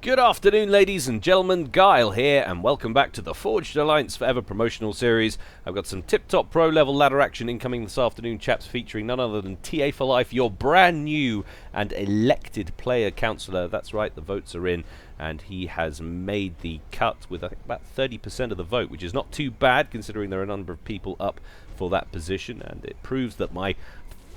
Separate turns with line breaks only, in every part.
Good afternoon, ladies and gentlemen. Gyle here, and welcome back to the Forged Alliance Forever promotional series. I've got some tip-top pro-level ladder action incoming this afternoon, chaps, featuring none other than TA for Life, your brand new and elected player councillor. That's right, the votes are in, and he has made the cut with, I think, about 30% of the vote, which is not too bad, considering there are a number of people up for that position, and it proves that my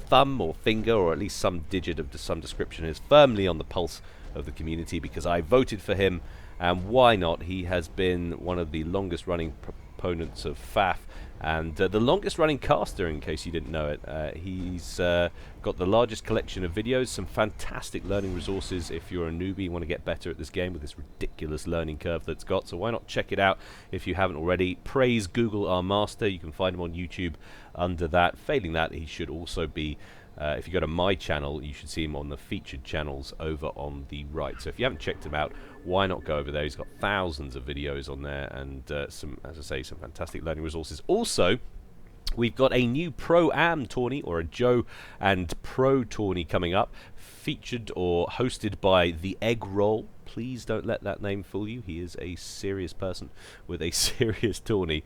thumb or finger, or at least some digit of some description, is firmly on the pulse of the community, because I voted for him, and why not? He has been one of the longest running proponents of FAF, and the longest running caster, in case you didn't know it. He's got the largest collection of videos, some fantastic learning resources if you're a newbie, you want to get better at this game with this ridiculous learning curve that's got, so why not check it out if you haven't already. Praise Google our master. You can find him on YouTube under that. Failing that, he should also be if you go to my channel, you should see him on the featured channels over on the right. So if you haven't checked him out, why not go over there? He's got thousands of videos on there, and some, as I say, some fantastic learning resources. Also, we've got a new Pro-Am tourney, or a Joe and Pro tourney coming up, featured or hosted by the Egg Roll. Please don't let that name fool you. He is a serious person with a serious tourney.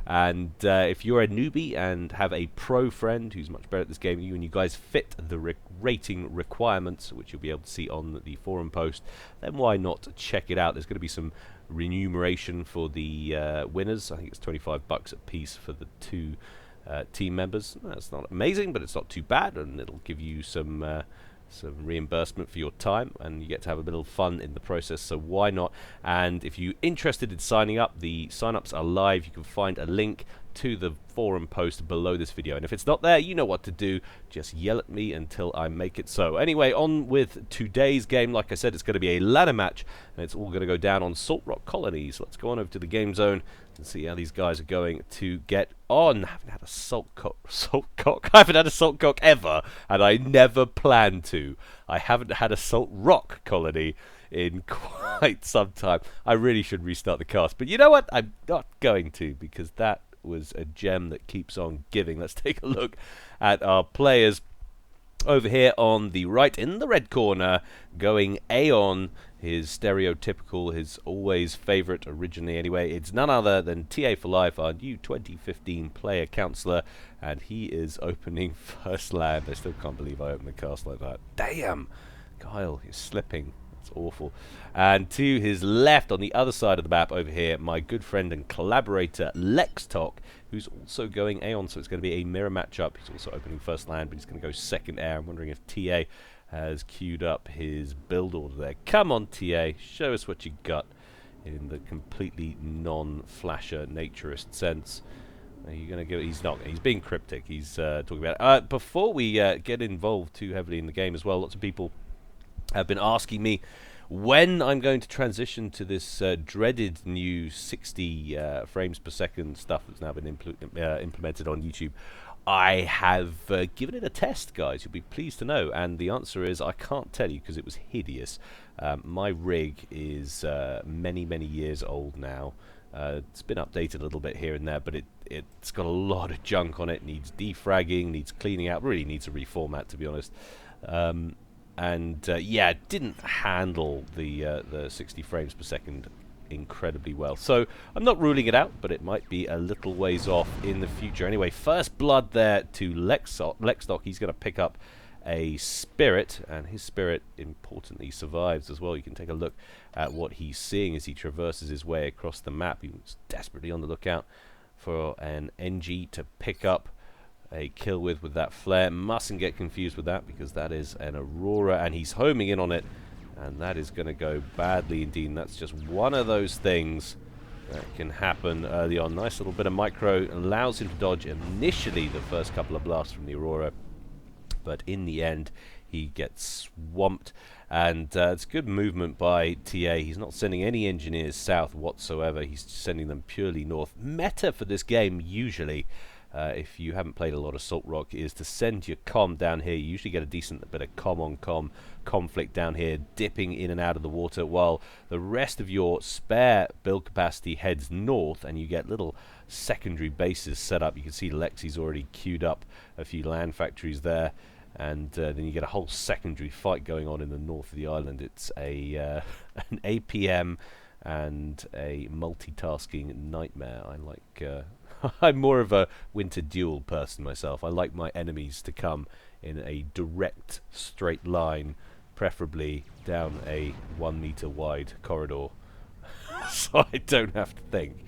And if you're a newbie and have a pro friend who's much better at this game than you, and you guys fit the rating requirements, which you'll be able to see on the forum post, then why not check it out? There's going to be some remuneration for the winners. I think it's $25 a piece for the two team members. That's not amazing, but it's not too bad, and it'll give you some reimbursement for your time, and you get to have a little fun in the process, so why not? And if you're interested in signing up, the sign-ups are live. You can find a link to the forum post below this video, and if it's not there, you know what to do. Just yell at me until I make it so. Anyway, on with today's game. Like I said, it's going to be a ladder match, and it's all going to go down on Salt Rock Colonies. Let's go on over to the game zone and see how these guys are going to get on. I haven't had a salt cock. I haven't had a salt cock ever, and I never plan to. I haven't had a salt rock colony in quite some time. I really should restart the cast, but you know what? I'm not going to, because that was a gem that keeps on giving. Let's take a look at our players over here on the right in the red corner, going Aeon, his stereotypical, his always favorite, originally anyway. It's none other than TA for Life, our new 2015 player councillor, and he is opening first land. I still can't believe I opened the cast like that. Damn! Gyle, you're slipping. That's awful. And to his left, on the other side of the map over here, my good friend and collaborator lextoc, who's also going Aeon, so it's going to be a mirror matchup. He's also opening first land, but he's going to go second air. I'm wondering if TA has queued up his build order there. Come on, TA, show us what you got in the completely non-flasher naturist sense. Are you going to go? He's not. He's being cryptic. He's talking about it. Before we get involved too heavily in the game as well, lots of people have been asking me when I'm going to transition to this dreaded new 60 frames per second stuff that's now been implemented on YouTube. I have given it a test, guys. You'll be pleased to know, and the answer is I can't tell you because it was hideous. My rig is many years old now. It's been updated a little bit here and there, but it's got a lot of junk on it. Needs defragging, needs cleaning out, really needs a reformat, to be honest. Yeah, it didn't handle the 60 frames per second incredibly well. So I'm not ruling it out, but it might be a little ways off in the future. Anyway, first blood there to lextoc. He's going to pick up a spirit, and his spirit importantly survives as well. You can take a look at what he's seeing as he traverses his way across the map. He's desperately on the lookout for an NG to pick up a kill with that flare. Mustn't get confused with that, because that is an Aurora, and he's homing in on it, and that is going to go badly indeed. And that's just one of those things that can happen early on. Nice little bit of micro allows him to dodge initially the first couple of blasts from the Aurora, but in the end he gets swamped, and it's good movement by TA. He's not sending any engineers south whatsoever. He's sending them purely north. Meta for this game usually, if you haven't played a lot of Salt Rock, is to send your comm down here. You usually get a decent bit of comm-on-comm conflict down here, dipping in and out of the water, while the rest of your spare build capacity heads north, and you get little secondary bases set up. You can see Lexi's already queued up a few land factories there, and then you get a whole secondary fight going on in the north of the island. It's a an APM and a multitasking nightmare. I like I'm more of a winter duel person myself. I like my enemies to come in a direct straight line, preferably down a 1 meter wide corridor so I don't have to think.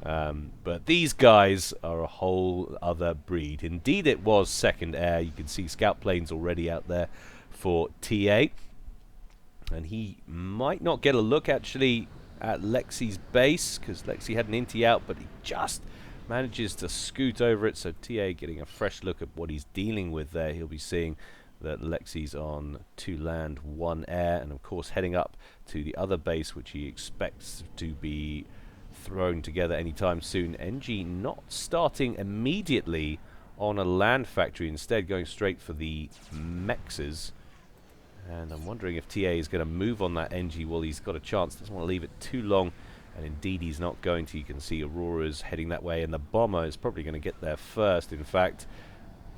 But these guys are a whole other breed. Indeed, it was second air. You can see scout planes already out there for TA. And he might not get a look, actually, at Lexi's base, because Lexi had an intie out, but he just manages to scoot over it. So TA getting a fresh look at what he's dealing with there. He'll be seeing that Lexi's on 2 land, 1 air, and of course heading up to the other base, which he expects to be thrown together anytime soon. NG not starting immediately on a land factory, instead going straight for the mexes. And I'm wondering if TA is going to move on that NG while he's got a chance. Doesn't want to leave it too long, and indeed he's not going to. You can see Aurora's heading that way, and the bomber is probably going to get there first. In fact,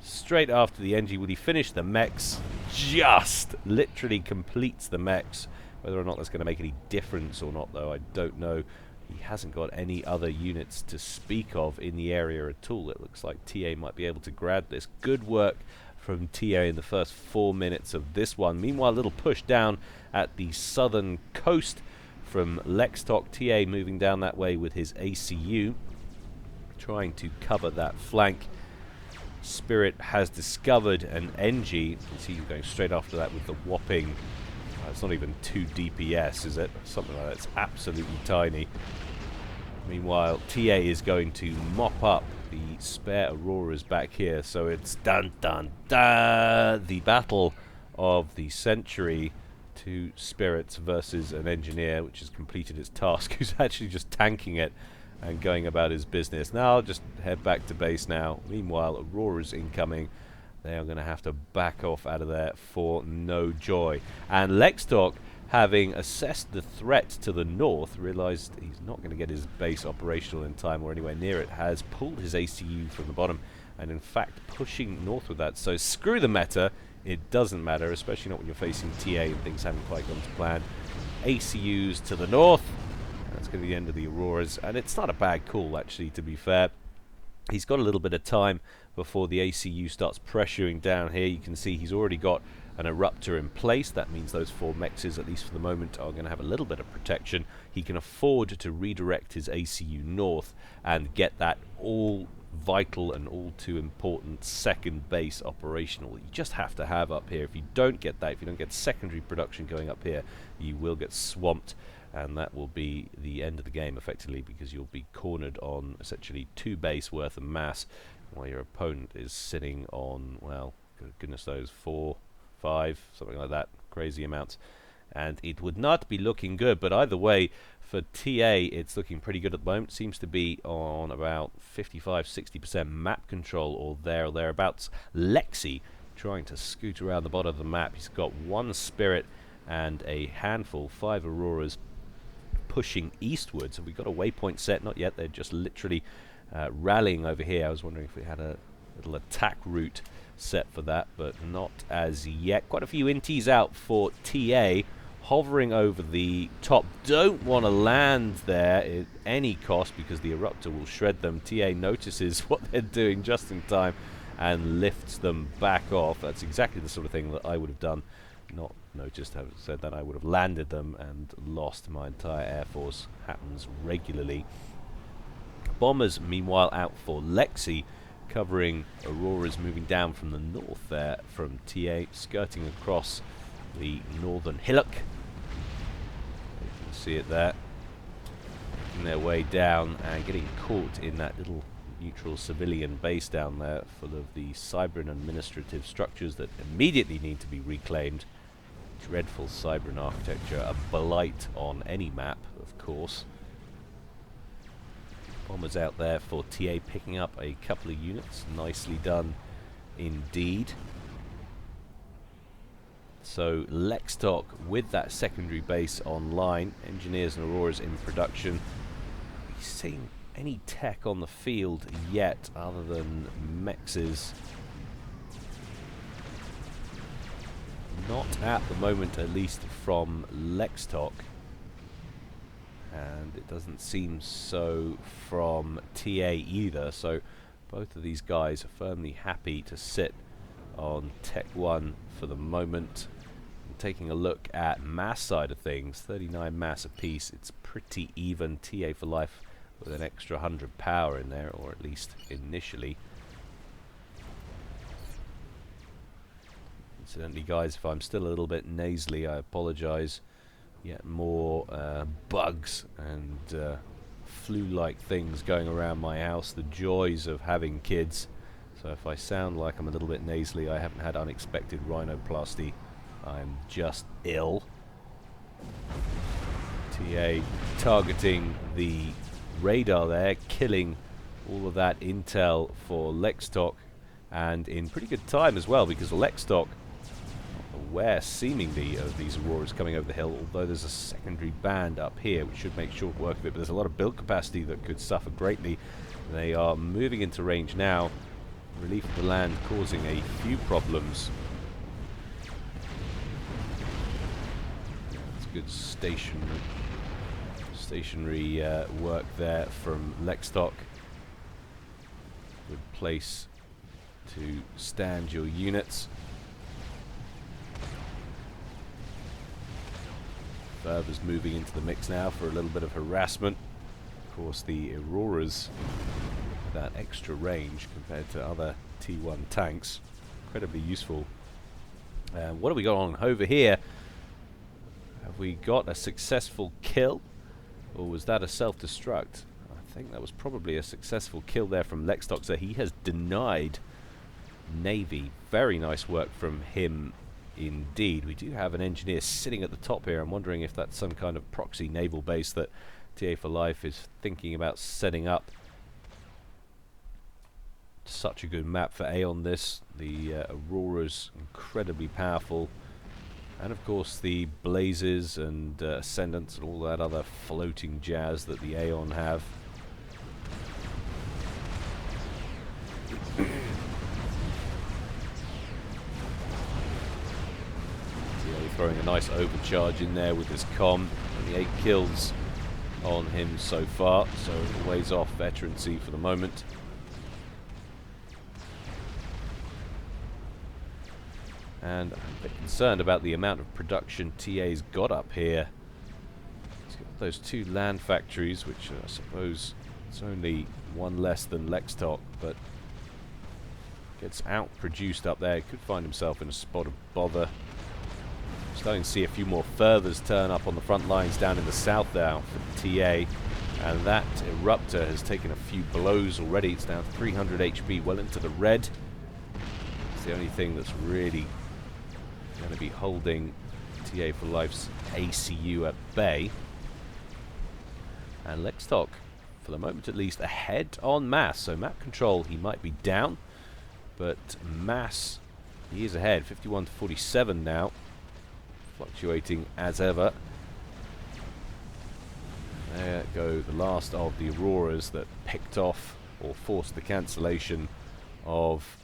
straight after the NG, will he finish the mechs? Just literally completes the mechs. Whether or not that's going to make any difference or not, though, I don't know. He hasn't got any other units to speak of in the area at all. It looks like TA might be able to grab this. Good work from TA in the first 4 minutes of this one. Meanwhile, a little push down at the southern coast from lextoc. TA moving down that way with his ACU, trying to cover that flank. Spirit has discovered an NG. You can see he's going straight after that with the whopping, it's not even 2 DPS, is it? Something like that. It's absolutely tiny. Meanwhile, TA is going to mop up the spare Auroras back here. So it's dun dun dun, the battle of the century. 2 spirits versus an engineer, which has completed its task, who's actually just tanking it and going about his business. Now I'll just head back to base now. Meanwhile, Aurora's incoming. They are going to have to back off out of there for no joy. And lextoc, having assessed the threat to the north, realized he's not going to get his base operational in time or anywhere near it, has pulled his ACU from the bottom and in fact pushing north with that. So screw the meta, it doesn't matter, especially not when you're facing TA and things haven't quite gone to plan. ACUs to the north, and that's going to be the end of the Auroras, and it's not a bad call actually, to be fair. He's got a little bit of time before the ACU starts pressuring down here. You can see he's already got an eruptor in place. That means those 4 mexes, at least for the moment, are going to have a little bit of protection. He can afford to redirect his ACU north and get that all vital and all too important second base operational. You just have to have up here. If you don't get that, if you don't get secondary production going up here, you will get swamped. And that will be the end of the game, effectively, because you'll be cornered on essentially 2 base worth of mass, while your opponent is sitting on, well, goodness knows, 4, 5, something like that, crazy amounts. And it would not be looking good, but either way, for TA, it's looking pretty good at the moment. Seems to be on about 55-60% map control, or there or thereabouts. Lexi trying to scoot around the bottom of the map. He's got 1 spirit and a handful, 5 Auroras, pushing eastwards. Have we got a waypoint set? Not yet. They're just literally rallying over here. I was wondering if we had a little attack route set for that, but not as yet. Quite a few inties out for TA, hovering over the top. Don't want to land there at any cost because the eruptor will shred them. TA notices what they're doing just in time and lifts them back off. That's exactly the sort of thing that I would have done. Not noticed, having said that, I would have landed them and lost my entire air force. Happens regularly. Bombers, meanwhile, out for Lexi, covering Auroras moving down from the north there from TA, skirting across the northern hillock. You can see it there, making their way down and getting caught in that little neutral civilian base down there, full of the Cybran administrative structures that immediately need to be reclaimed. Dreadful Cybran architecture, a blight on any map, of course. Bombers out there for TA, picking up a couple of units. Nicely done indeed. So lextoc with that secondary base online, engineers and Auroras in production. We've seen any tech on the field yet other than mexes. at the moment, at least from lextoc. And it doesn't seem so from TA either, so both of these guys are firmly happy to sit on Tech 1 for the moment. And taking a look at mass side of things, 39 mass apiece, it's pretty even. TA for life with an extra 100 power in there, or at least initially. Incidentally, guys, if I'm still a little bit nasally, I apologize. Yet more bugs and flu-like things going around my house. The joys of having kids. So if I sound like I'm a little bit nasally, I haven't had unexpected rhinoplasty. I'm just ill. TA targeting the radar there, killing all of that intel for lextoc, and in pretty good time as well, because lextoc aware seemingly of these auroras coming over the hill, although there's a secondary band up here which should make short work of it, but there's a lot of build capacity that could suffer greatly. They are moving into range now. Relief of the land causing a few problems. It's good stationary work there from lextoc. Good place to stand your units. Verva's moving into the mix now for a little bit of harassment. Of course, the Auroras, that extra range compared to other T1 tanks, incredibly useful. What have we got on over here? Have we got a successful kill, or was that a self-destruct? I think that was probably a successful kill there from lextoc, so he has denied Navy. Very nice work from him indeed. We do have an engineer sitting at the top here. I'm wondering if that's some kind of proxy naval base that TA for Life is thinking about setting up. Such a good map for Aeon this. The Aurora's incredibly powerful. And of course the Blazes and Ascendants and all that other floating jazz that the Aeon have. Throwing a nice overcharge in there with his comm. Only 8 kills on him so far, so ways off veterancy for the moment. And I'm a bit concerned about the amount of production TA's got up here. He's got those 2 land factories, which I suppose it's only one less than lextoc, but gets out-produced up there. He could find himself in a spot of bother. Starting to see a few more Furthers turn up on the front lines down in the south now for TA, and that Eruptor has taken a few blows already. It's down to 300 HP, well into the red. It's the only thing that's really going to be holding TA for Life's ACU at bay. And lextoc, for the moment at least, ahead on mass. So map control, he might be down, but mass, he is ahead, 51 to 47 now. Fluctuating as ever. There go the last of the Auroras that picked off or forced the cancellation of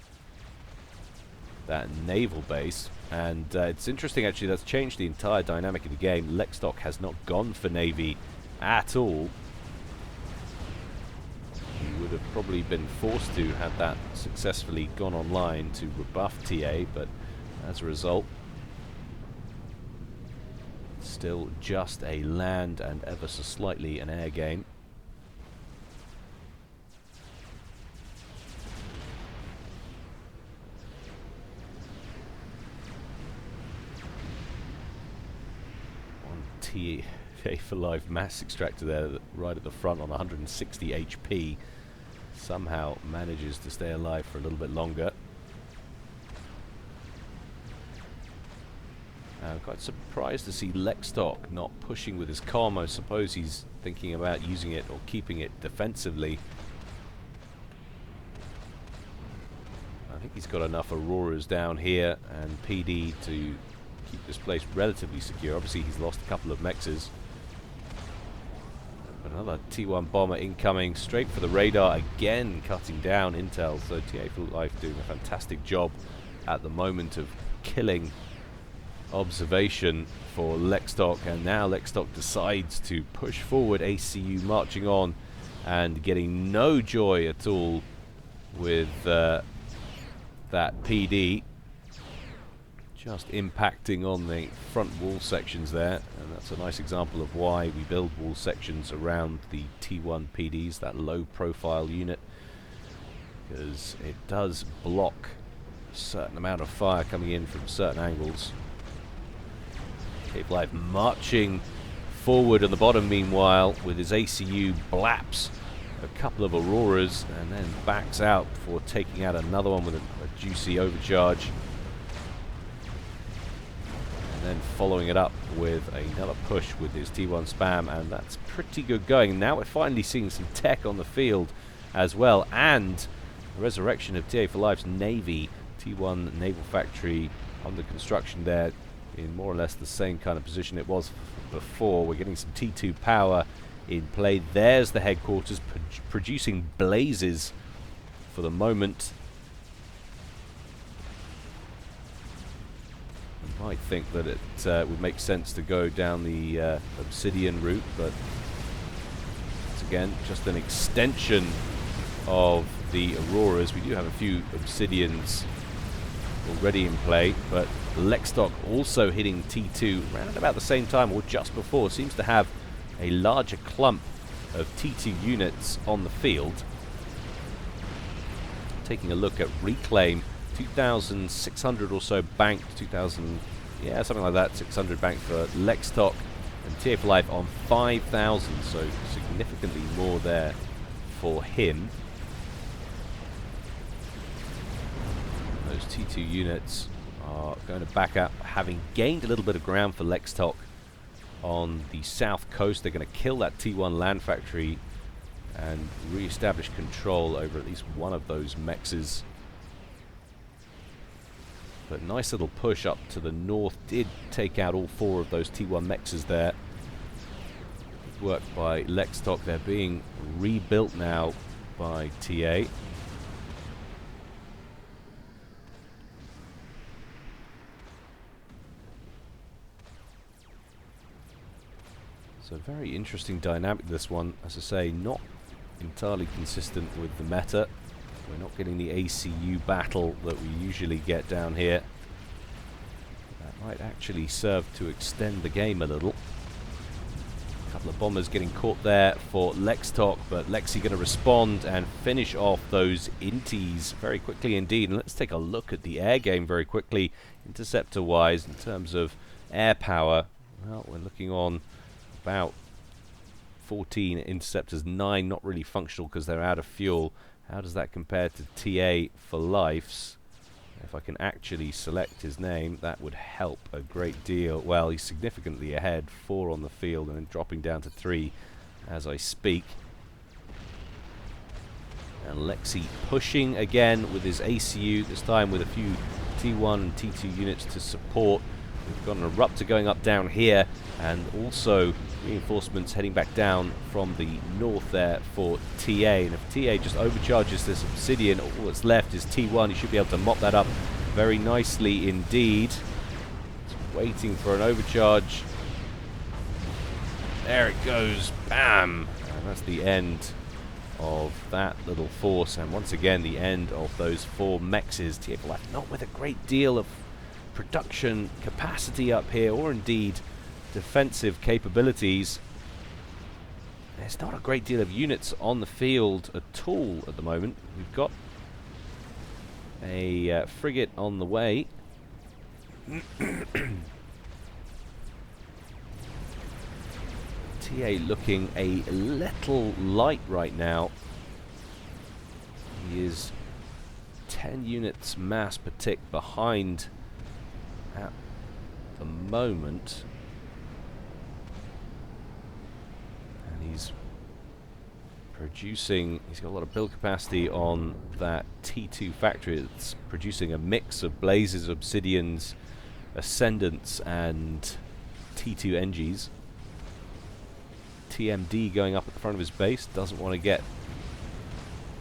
that naval base. And it's interesting actually, that's changed the entire dynamic of the game. lextoc has not gone for Navy at all. He would have probably been forced to had that successfully gone online to rebuff TA, but as a result, still just a land and ever so slightly an air game. One TA for Life mass extractor there right at the front on 160 HP. Somehow manages to stay alive for a little bit longer. I'm quite surprised to see lextoc not pushing with his comm. I suppose he's thinking about using it or keeping it defensively. I think he's got enough Auroras down here and PD to keep this place relatively secure. Obviously he's lost a couple of mexes. Another T1 bomber incoming, straight for the radar, again cutting down intel. So TA for Life doing a fantastic job at the moment of killing observation for lextoc, and now lextoc decides to push forward. ACU marching on and getting no joy at all with that PD, just impacting on the front wall sections there. And that's a nice example of why we build wall sections around the T1 PDs, that low profile unit, because it does block a certain amount of fire coming in from certain angles. Cape Life marching forward on the bottom, meanwhile, with his ACU blaps a couple of Auroras and then backs out before taking out another one with a juicy overcharge, and then following it up with another push with his T1 spam, and that's pretty good going. Now we're finally seeing some tech on the field as well, and the resurrection of TA for Life's Navy. T1 Naval Factory under construction there in more or less the same kind of position it was before. We're getting some T2 power in play. There's the headquarters producing blazes for the moment. You might think that it would make sense to go down the obsidian route, but once again, just an extension of the Auroras. We do have a few obsidians already in play, but lextoc also hitting T2 around about the same time or just before. Seems to have a larger clump of T2 units on the field. Taking a look at reclaim, 2,600 or so banked, 2,000, yeah, something like that, 600 banked for lextoc, and TA for Life on 5,000, so significantly more there for him. Those T2 units are going to back up, having gained a little bit of ground for lextoc on the south coast. They're going to kill that T1 land factory and re-establish control over at least one of those mexes. But nice little push up to the north did take out all 4 of those T1 mexes there. Good work by lextoc. They're being rebuilt now by TA. So very interesting dynamic, this one. As I say, not entirely consistent with the meta. We're not getting the ACU battle that we usually get down here. That might actually serve to extend the game a little. A couple of bombers getting caught there for lextoc, but Lexi going to respond and finish off those inties very quickly indeed. And let's take a look at the air game very quickly, interceptor-wise, in terms of air power. Well, we're looking on about 14 interceptors, 9 not really functional because they're out of fuel. How does that compare to TA for Life's? If I can actually select his name, that would help a great deal. Well, he's significantly ahead, 4 on the field, and then dropping down to 3 as I speak. And Lexi pushing again with his ACU, this time with a few T1 and T2 units to support. We've got an eruptor going up down here, and also reinforcements heading back down from the north there for TA. And if TA just overcharges this obsidian, all that's left is T1. He should be able to mop that up very nicely indeed. Just waiting for an overcharge. There it goes. Bam! And that's the end of that little force, and once again the end of those 4 mexes. TA for Life not with a great deal of production capacity up here, or indeed defensive capabilities. There's not a great deal of units on the field at all at the moment. We've got a frigate on the way. TA looking a little light right now. He is 10 units mass per tick behind at the moment, and he's producing, he's got a lot of build capacity on that T2 factory. It's producing a mix of blazes, obsidians, ascendants and T2 NGs. TMD going up at the front of his base, doesn't want to get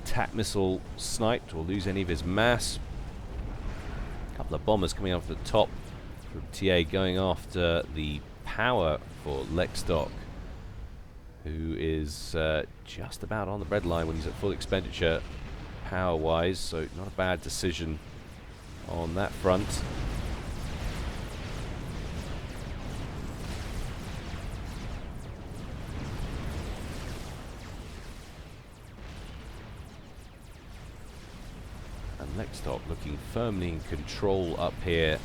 TAC missile sniped or lose any of his mass. A couple of bombers coming out of the top from TA going after the power for lextoc, who is just about on the breadline when he's at full expenditure power-wise, so not a bad decision on that front. And lextoc looking firmly in control up here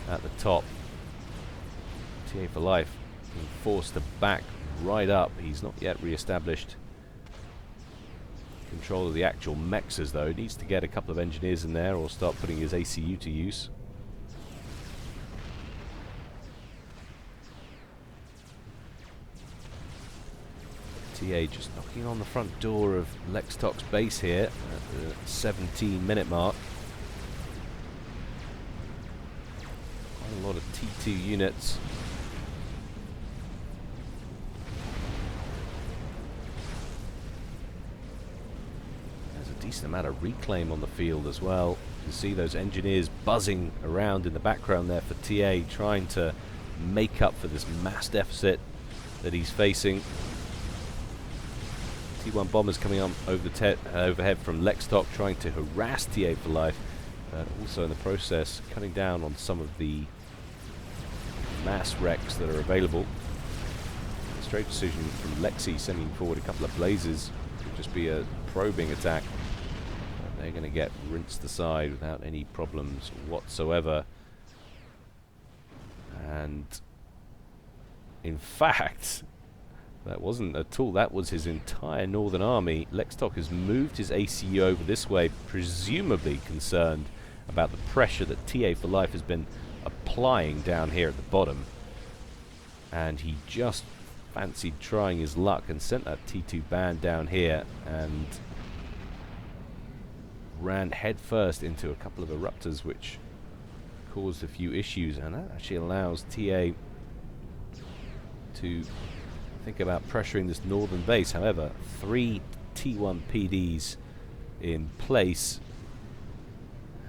at the top. TA for life being forced to back right up. He's not yet re-established control of the actual mexes though. He needs to get a couple of engineers in there or start putting his ACU to use. TA just knocking on the front door of lextoc's base here at the 17-minute mark. Quite a lot of T2 units. There's a decent amount of reclaim on the field as well. You can see those engineers buzzing around in the background there for TA, trying to make up for this mass deficit that he's facing. T1 bombers coming on over the overhead from lextoc, trying to harass TA for life, also in the process cutting down on some of the mass wrecks that are available. A straight decision from Lexi, sending forward a couple of blazes. Could just be a probing attack. They're going to get rinsed aside without any problems whatsoever. And in fact, that wasn't at all, that was his entire northern army. Lextoc has moved his ACU over this way, presumably concerned about the pressure that TA for life has been applying down here at the bottom. And he just fancied trying his luck and sent that T2 band down here and ran headfirst into a couple of eruptors, which caused a few issues, and that actually allows TA to think about pressuring this northern base. However, 3 T1 PDs in place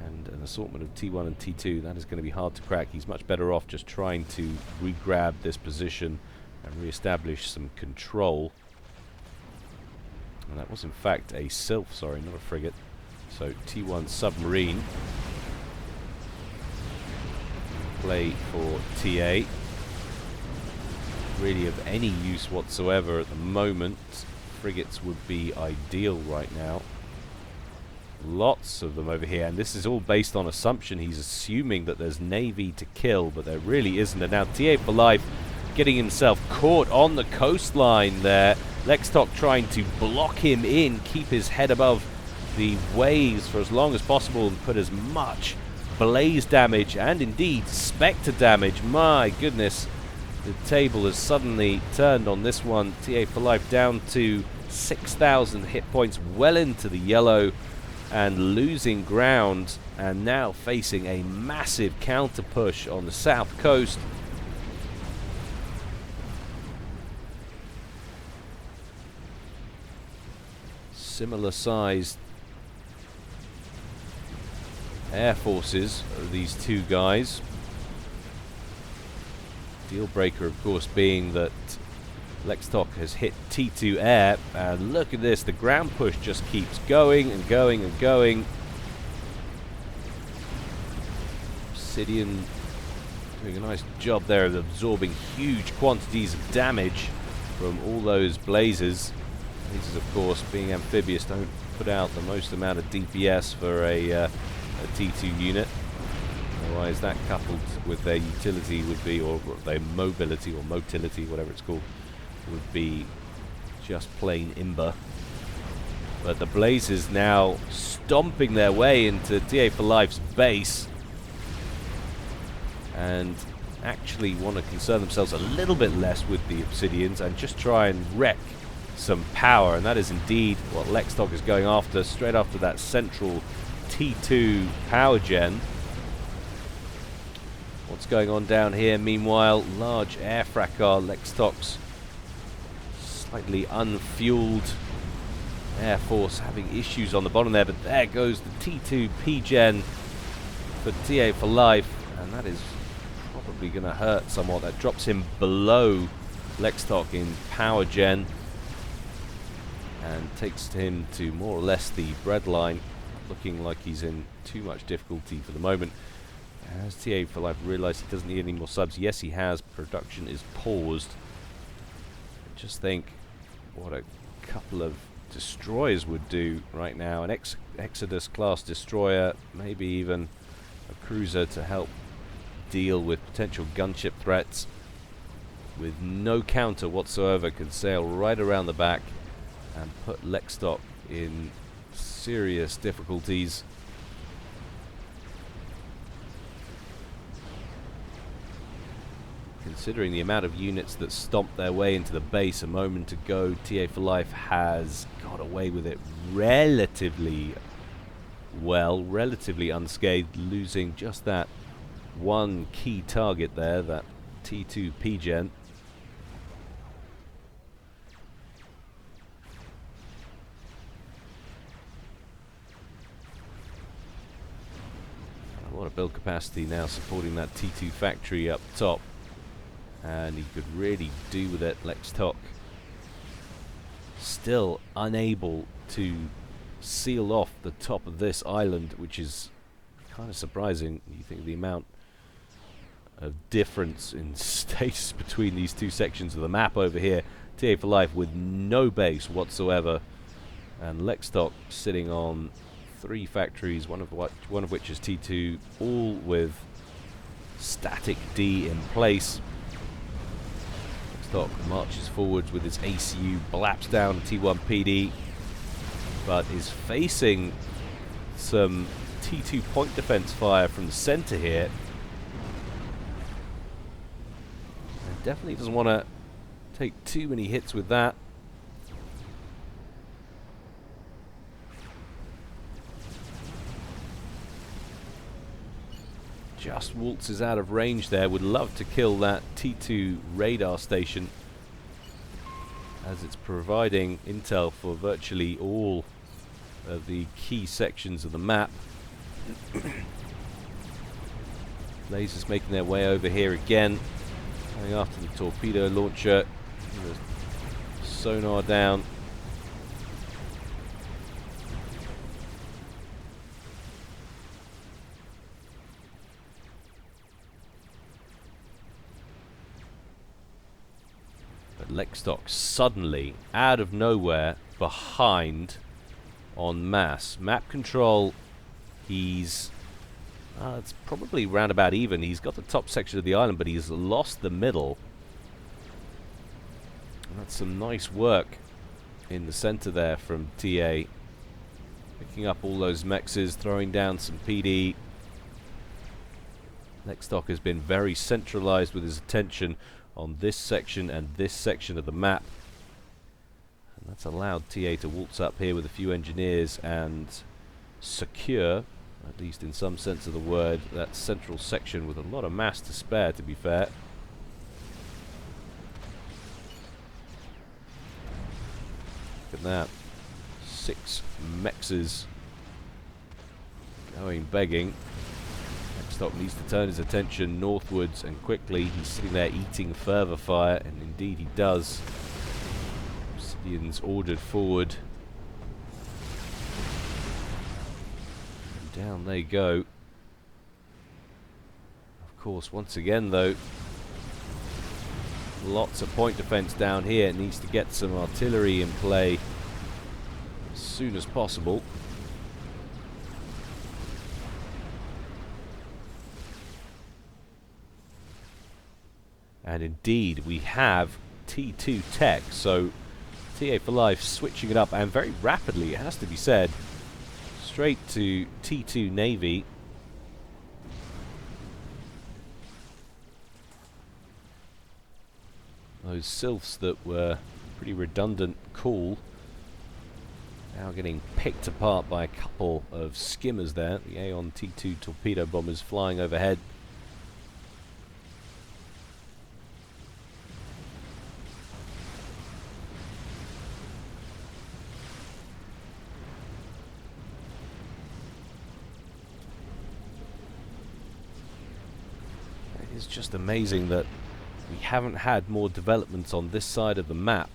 and an assortment of T1 and T2, that is going to be hard to crack. He's much better off just trying to re-grab this position and re-establish some control. And that was in fact a Sylph, sorry, not a frigate. So T1 submarine play for TA. Really of any use whatsoever at the moment. Frigates would be ideal right now. Lots of them over here, and this is all based on assumption. He's assuming that there's navy to kill, but there really isn't. And now TA for life getting himself caught on the coastline there. Lextoc trying to block him in, keep his head above the waves for as long as possible and put as much blaze damage and indeed spectre damage. My goodness. The table has suddenly turned on this one. TA for life down to 6,000 hit points, well into the yellow and losing ground, and now facing a massive counter push on the south coast. Similar sized air forces of these two guys. Deal breaker, of course, being that lextoc has hit T2 air, and look at this, the ground push just keeps going and going and going. Obsidian doing a nice job there of absorbing huge quantities of damage from all those blazes. These, of course, being amphibious, don't put out the most amount of DPS for a T2 unit. Otherwise, that coupled with their utility would be, or their mobility or motility, whatever it's called, would be just plain imber. But the blazes now stomping their way into TA for life's base, and actually want to concern themselves a little bit less with the obsidians and just try and wreck some power. And that is indeed what lextoc is going after, straight after that central T2 power gen. What's going on down here? Meanwhile, large air fracas. Lextoc's slightly unfueled air force having issues on the bottom there, but there goes the T2 P-Gen for TA for life, and that is probably going to hurt somewhat. That drops him below lextoc in power gen and takes him to more or less the breadline, looking like he's in too much difficulty for the moment. Has TA for Life realised he doesn't need any more subs? Yes, he has. Production is paused. Just think what a couple of destroyers would do right now. An Exodus class destroyer, maybe even a cruiser to help deal with potential gunship threats. With no counter whatsoever, can sail right around the back and put lextoc in serious difficulties. Considering the amount of units that stomped their way into the base a moment ago, TA for Life has got away with it relatively well, relatively unscathed, losing just that one key target there, that T2 P-Gen. A lot of build capacity now supporting that T2 factory up top. And he could really do with it. lextoc still unable to seal off the top of this island, which is kind of surprising. You think of the amount of difference in status between these two sections of the map over here. TA for Life with no base whatsoever, and lextoc sitting on 3 factories, one of which is T2, all with static D in place. lextoc marches forwards with his ACU, blaps down T1 PD, but is facing some T2 point defense fire from the center here. And definitely doesn't want to take too many hits with that. Just waltzes out of range there. Would love to kill that T2 radar station, as it's providing intel for virtually all of the key sections of the map. Lasers making their way over here again, going after the torpedo launcher. The sonar down. lextoc suddenly, out of nowhere, behind on mass. Map control, he's... it's probably round about even. He's got the top section of the island, but he's lost the middle. And that's some nice work in the center there from TA. Picking up all those mexes, throwing down some PD. lextoc has been very centralized with his attention on this section and this section of the map, and that's allowed TA to waltz up here with a few engineers and secure, at least in some sense of the word, that central section with a lot of mass to spare, to be fair. Look at that, 6 mexes going begging. lextoc needs to turn his attention northwards and quickly. He's sitting there eating further fire, and indeed he does. Obsidian's ordered forward. And down they go. Of course, once again though, lots of point defense down here. It needs to get some artillery in play as soon as possible. And indeed, we have T2 tech, so TA for Life switching it up, and very rapidly, it has to be said, straight to T2 Navy. Those sylphs that were pretty redundant cool, now getting picked apart by a couple of skimmers there. The Aeon T2 torpedo bombers flying overhead. is just amazing that we haven't had more developments on this side of the map.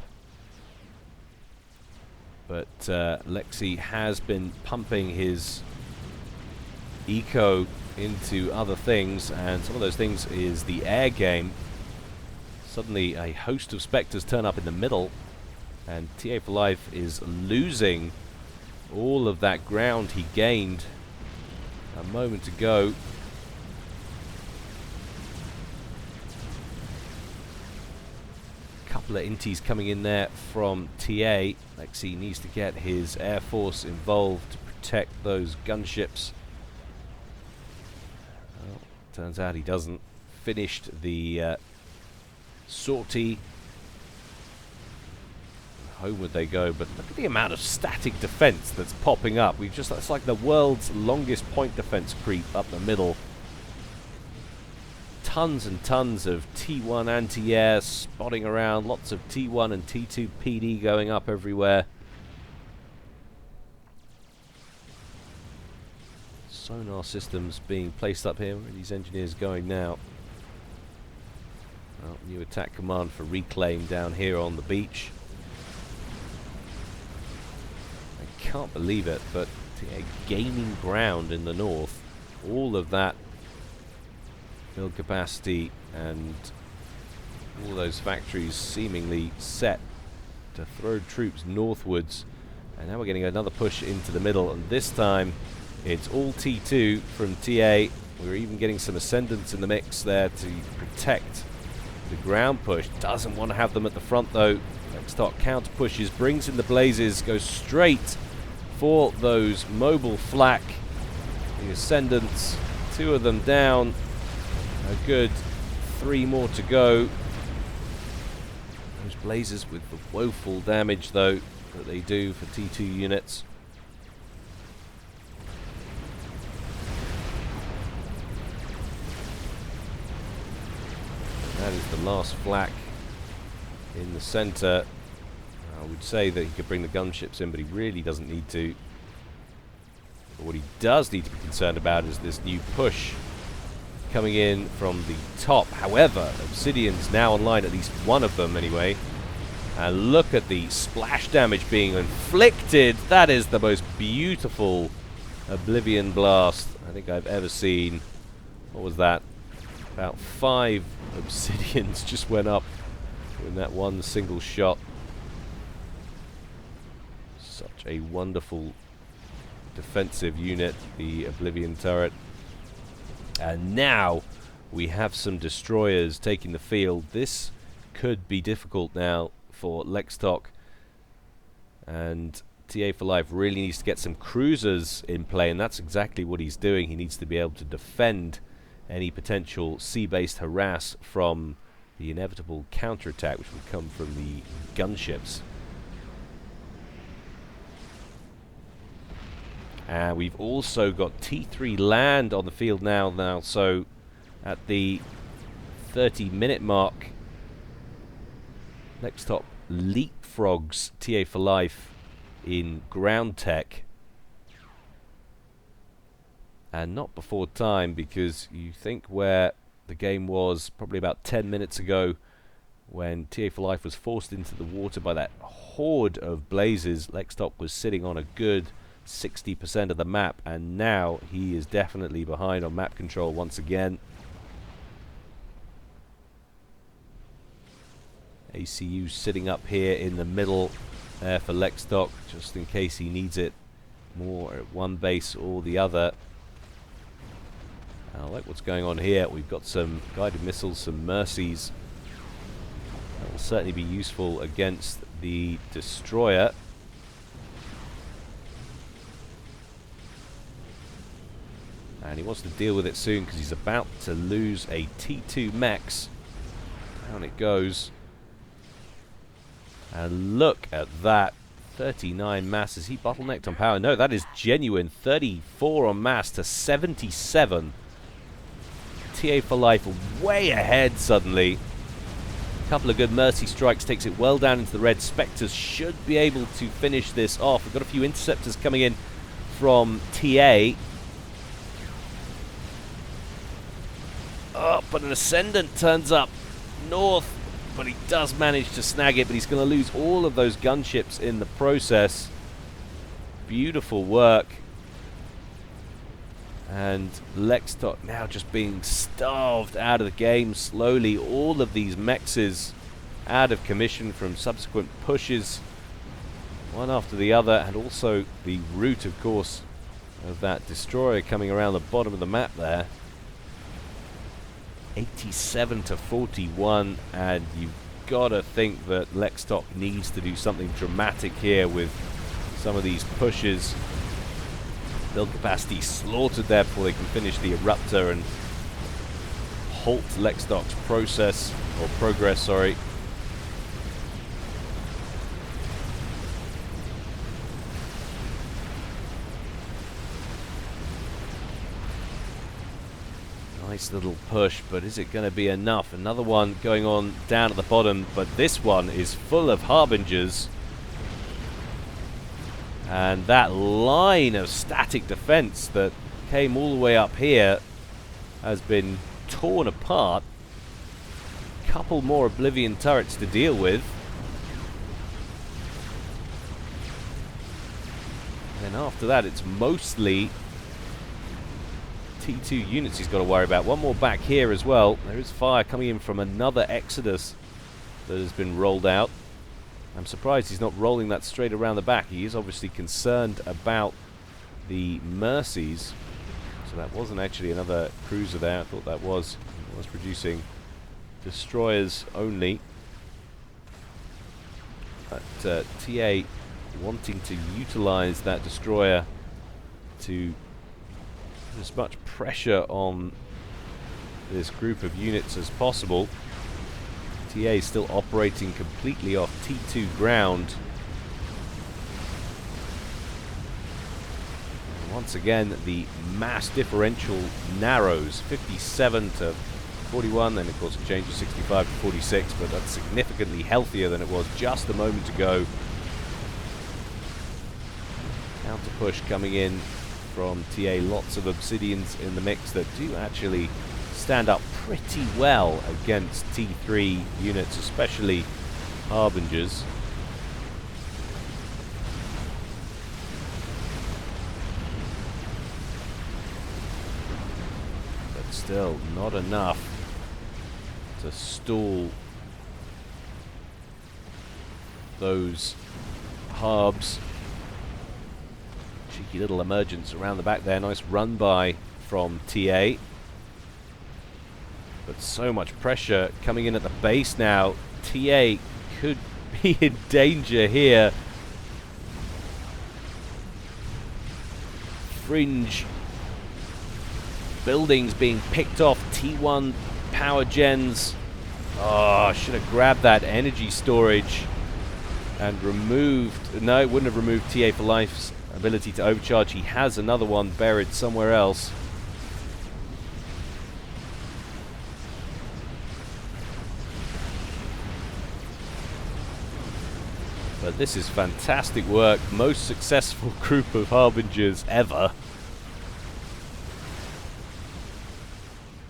But Lexi has been pumping his eco into other things, and some of those things is the air game. Suddenly a host of Spectres turn up in the middle, and TA for Life is losing all of that ground he gained a moment ago. Couple of inties coming in there from TA. Lexi needs to get his Air Force involved to protect those gunships. Well, turns out he doesn't. Finished the sortie. Homeward they go, but look at the amount of static defense that's popping up. It's like the world's longest point defense creep up the middle. Tons and tons of T1 anti-air spotting around, lots of T1 and T2 PD going up everywhere. Sonar systems being placed up here. Where are these engineers going now? Well, new attack command for Reclaim down here on the beach. I can't believe it, but gaining ground in the north. All of that build capacity and all those factories seemingly set to throw troops northwards, and now we're getting another push into the middle, and this time it's all T2 from TA. We're even getting some ascendants in the mix there to protect the ground push. Doesn't want to have them at the front though. lextoc counter pushes, brings in the blazes, goes straight for those mobile flak. The ascendants, 2 of them down. A good 3 more to go. Those blazers with the woeful damage, though, that they do for T2 units. And that is the last flak in the center. I would say that he could bring the gunships in, but he really doesn't need to. But what he does need to be concerned about is this new push coming in from the top. However, Obsidian's now online, at least one of them anyway. And look at the splash damage being inflicted. That is the most beautiful Oblivion blast I think I've ever seen. What was that? About 5 Obsidians just went up in that one single shot. Such a wonderful defensive unit, the Oblivion turret. And now we have some destroyers taking the field. This could be difficult now for lextoc, and TA for Life really needs to get some cruisers in play, and that's exactly what he's doing. He needs to be able to defend any potential sea-based harass from the inevitable counterattack which will come from the gunships. And we've also got T3 land on the field now, so at the 30-minute mark, lextoc leapfrogs TA for Life in ground tech. And not before time, because you think where the game was probably about 10 minutes ago when TA for Life was forced into the water by that horde of blazes, lextoc was sitting on a good 60% of the map, and now he is definitely behind on map control once again. ACU sitting up here in the middle there for lextoc, just in case he needs it more at one base or the other. I like what's going on here. We've got some guided missiles, some mercies. That will certainly be useful against the destroyer. And he wants to deal with it soon because he's about to lose a T2 Mex. Down it goes. And look at that. 39 mass. Is he bottlenecked on power? No, that is genuine. 34 on mass to 77. TA for Life way ahead suddenly. A couple of good mercy strikes takes it well down into the red. Spectres should be able to finish this off. We've got a few interceptors coming in from TA. Oh, but an Ascendant turns up north, but he does manage to snag it, but he's going to lose all of those gunships in the process. Beautiful work. And lextoc now just being starved out of the game slowly. All of these mexes out of commission from subsequent pushes, one after the other, and also the route, of course, of that destroyer coming around the bottom of the map there. 87 to 41, and you've got to think that lextoc needs to do something dramatic here with some of these pushes. Build capacity slaughtered there before they can finish the eruptor and halt lextoc's progress, sorry. Nice little push, but is it going to be enough? Another one going on down at the bottom, but this one is full of harbingers. And that line of static defense that came all the way up here has been torn apart. Couple more Oblivion turrets to deal with. And then after that, it's mostly T2 units he's got to worry about. One more back here as well. There is fire coming in from another Exodus that has been rolled out. I'm surprised he's not rolling that straight around the back. He is obviously concerned about the Mercies. So that wasn't actually another cruiser there. I thought that was producing destroyers only. But TA wanting to utilize that destroyer to put as much pressure on this group of units as possible. TA is still operating completely off T2 ground. And once again, the mass differential narrows, 57 to 41, then of course it changes 65 to 46, but that's significantly healthier than it was just a moment ago. Counter push coming in from TA, lots of Obsidians in the mix that do actually stand up pretty well against T3 units, especially Harbingers. But still not enough to stall those Harbs. Cheeky little emergence around the back there, nice run by from TA. But so much pressure coming in at the base now. TA could be in danger here. Fringe buildings being picked off. T1 power gens. Oh, I should have grabbed that energy storage and removed... No, it wouldn't have removed TA for Life's ability to overcharge. He has another one buried somewhere else. But this is fantastic work. Most successful group of Harbingers ever.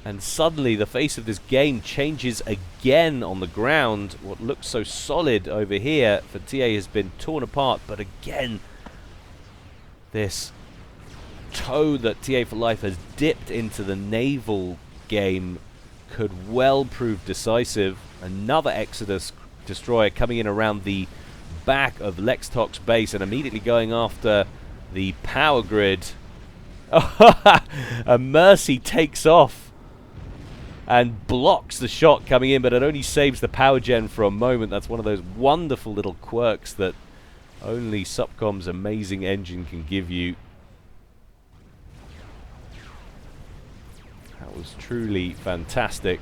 And suddenly the face of this game changes again on the ground. What looks so solid over here for TA has been torn apart. But again, this toe that TA for Life has dipped into the naval game could well prove decisive. Another Exodus destroyer coming in around the back of lextoc's base and immediately going after the power grid. A Mercy takes off and blocks the shot coming in, but it only saves the power gen for a moment. That's one of those wonderful little quirks that only Supcom's amazing engine can give you. That was truly fantastic.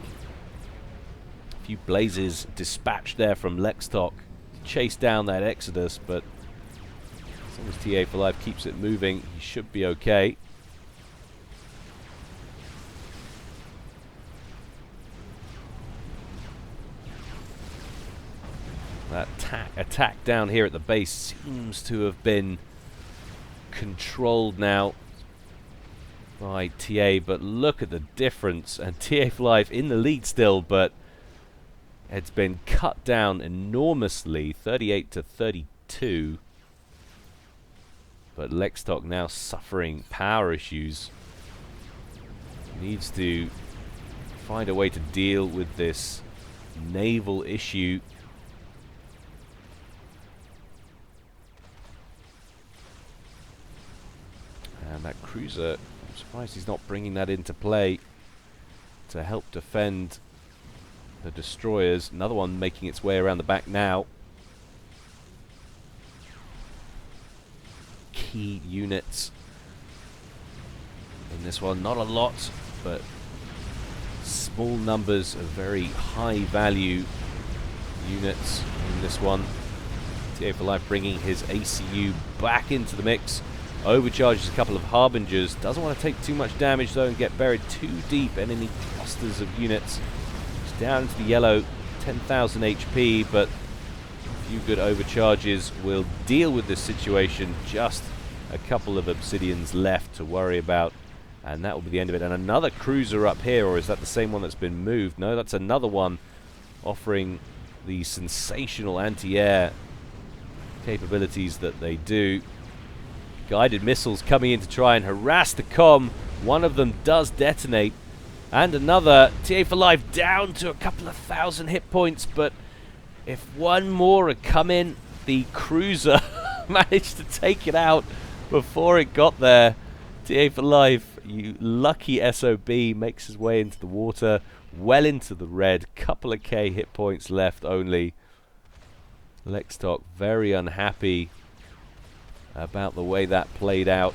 A few blazes dispatched there from lextoc. Chase down that Exodus, but as long as TA for Life keeps it moving, he should be okay. That attack down here at the base seems to have been controlled now. by TA, but look at the difference. And TA for Life in the lead still, but it's been cut down enormously, 38 to 32. But lextoc now suffering power issues. Needs to find a way to deal with this naval issue. And that cruiser, I'm surprised he's not bringing that into play to help defend the destroyers. Another one making its way around the back now. Key units in this one, not a lot, but small numbers of very high value units in this one. TA for Life bringing his ACU back into the mix. Overcharges a couple of Harbingers. Doesn't want to take too much damage though and get buried too deep. Enemy clusters of units. It's down into the yellow, 10,000 HP, but a few good overcharges will deal with this situation. Just a couple of Obsidians left to worry about, and that will be the end of it. And another cruiser up here, or is that the same one that's been moved? No, that's another one offering the sensational anti-air capabilities that they do. Guided missiles coming in to try and harass the comm. One of them does detonate, and another. TA for Life down to a couple of thousand hit points, but if one more had come in, the cruiser managed to take it out before it got there. TA for Life, you lucky SOB, makes his way into the water, well into the red. Couple of K hit points left only. lextoc very unhappy about the way that played out.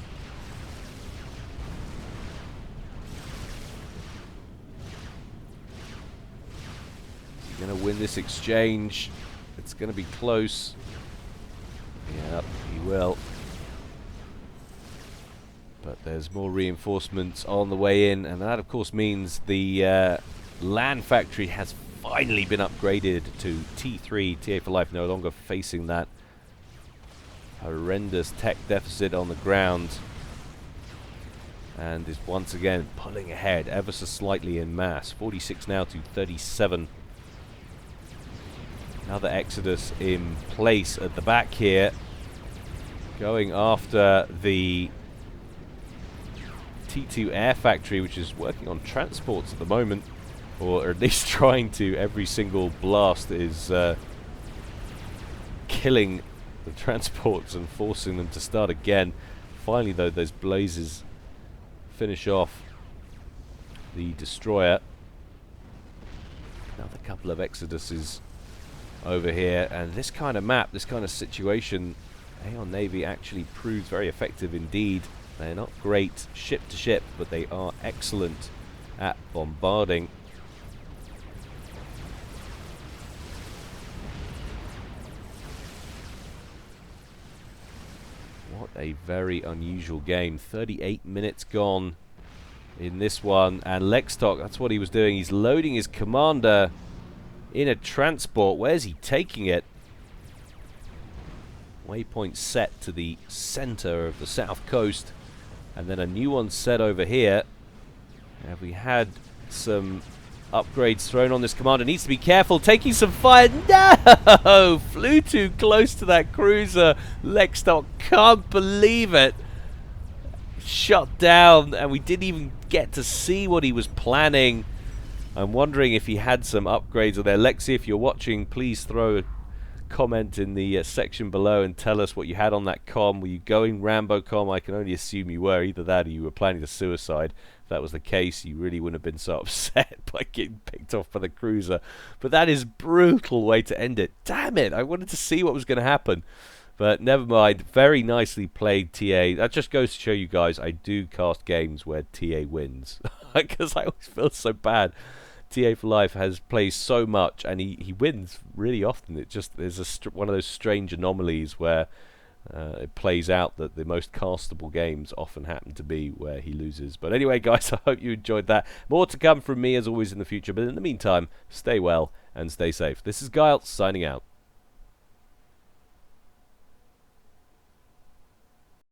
He's going to win this exchange. It's going to be close. Yep, he will. But there's more reinforcements on the way in, and that of course means the land factory has finally been upgraded to T3. TA for Life no longer facing that horrendous tech deficit on the ground, and is once again pulling ahead ever so slightly in mass. 46 now to 37. Another Exodus in place at the back here, going after the T2 air factory, which is working on transports at the moment, or at least trying to. Every single blast is killing the transports and forcing them to start again. Finally though, those blazes finish off the destroyer. Another couple of Exoduses over here, and this kind of map, this kind of situation, Aeon Navy actually proves very effective indeed. They're not great ship to ship, but they are excellent at bombarding. What a very unusual game. 38 minutes gone in this one, and lextoc, that's what he was doing. He's loading his commander in a transport. Where's he taking it? Waypoint set to the center of the south coast, and then a new one set over here. Have we had some upgrades thrown on this commander? Needs to be careful, taking some fire. No! Flew too close to that cruiser. lextoc can't believe it. Shot down, and we didn't even get to see what he was planning. I'm wondering if he had some upgrades on there. Lexi, if you're watching, please throw a comment in the section below and tell us what you had on that comm. Were you going Rambo comm? I can only assume you were. Either that or you were planning to suicide. If that was the case, you really wouldn't have been so upset by getting picked off by the cruiser. But that is a brutal way to end it. Damn it, I wanted to see what was going to happen. But never mind. Very nicely played, TA. That just goes to show you guys, I do cast games where TA wins. Because I always feel so bad. TA for Life has plays so much, and he wins really often. It just there's one of those strange anomalies where it plays out that the most castable games often happen to be where he loses. But anyway, guys, I hope you enjoyed that. More to come from me as always in the future. But in the meantime, stay well and stay safe. This is Gyle signing out.